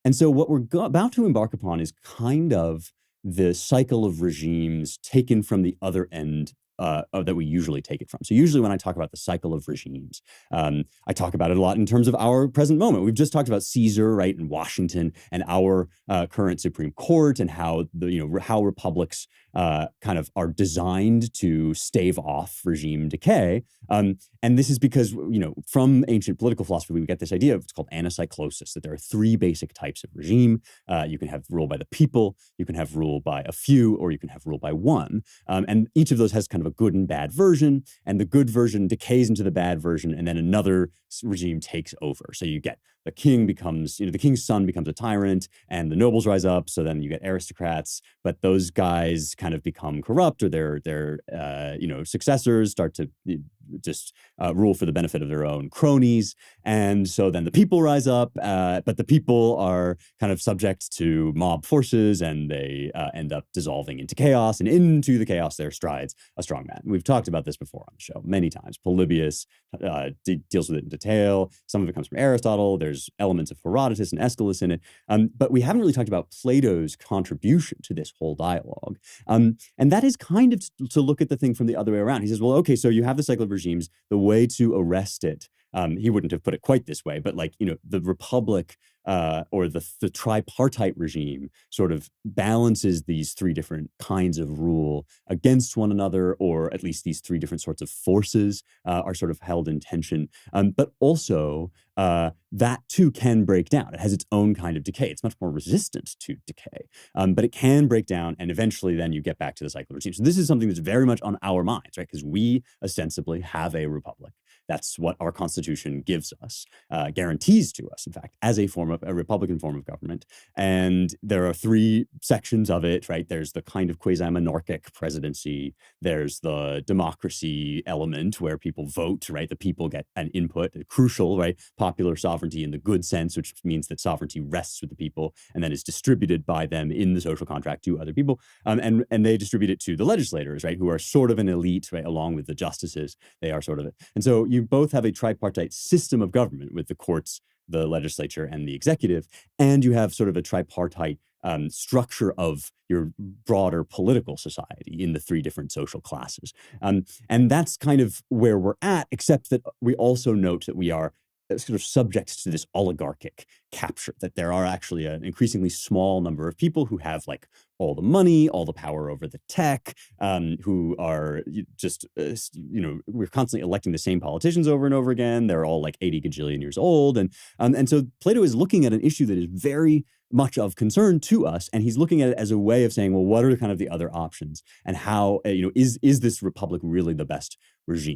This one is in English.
And so what we're about to embark upon is kind of the cycle of regimes taken from the other end that we usually take it from. So usually when I talk about the cycle of regimes, I talk about it a lot in terms of our present moment. We've just talked about Caesar, right, and Washington, and our current Supreme Court, and how how republics kind of are designed to stave off regime decay. And this is because, from ancient political philosophy, we get this idea of what's called anacyclosis, that there are three basic types of regime. You can have rule by the people, you can have rule by a few, or you can have rule by one. And each of those has kind of a good and bad version, and the good version decays into the bad version, and then another regime takes over. So you get the king becomes, the king's son becomes a tyrant, and the nobles rise up. So then you get aristocrats, but those guys kind of become corrupt, or their successors start to just rule for the benefit of their own cronies. And so then the people rise up, but the people are kind of subject to mob forces, and they end up dissolving into chaos, and into the chaos there strides a strong man. We've talked about this before on the show many times. Polybius deals with it in detail. Some of it comes from Aristotle. There's elements of Herodotus and Aeschylus in it. But we haven't really talked about Plato's contribution to this whole dialogue. And that is kind of to look at the thing from the other way around. He says, well, okay, so you have the cycle of regimes. The way to arrest it, he wouldn't have put it quite this way, but the republic or the tripartite regime sort of balances these three different kinds of rule against one another, or at least these three different sorts of forces are sort of held in tension. But also, that too can break down. It has its own kind of decay. It's much more resistant to decay, but it can break down, and eventually then you get back to the cycle of regime. So this is something that's very much on our minds, right? Because we ostensibly have a republic. That's what our Constitution gives us, guarantees to us, in fact, as a Republican form of government. And there are three sections of it, right? There's the kind of quasi-monarchic presidency. There's the democracy element where people vote, right? The people get an input, crucial, right? Popular sovereignty in the good sense, which means that sovereignty rests with the people and then is distributed by them in the social contract to other people. And they distribute it to the legislators, right? Who are sort of an elite, right? Along with the justices. They are sort of it. And so you both have a tripartite system of government with the courts, the legislature, and the executive, and you have sort of a tripartite structure of your broader political society in the three different social classes. And that's kind of where we're at, except that we also note that we are sort of subject to this oligarchic capture, that there are actually an increasingly small number of people who have all the money, all the power over the tech, who are just, we're constantly electing the same politicians over and over again. They're all 80 gajillion years old. And so Plato is looking at an issue that is very much of concern to us. And he's looking at it as a way of saying, well, what are kind of the other options? And how, is this republic really the best regime?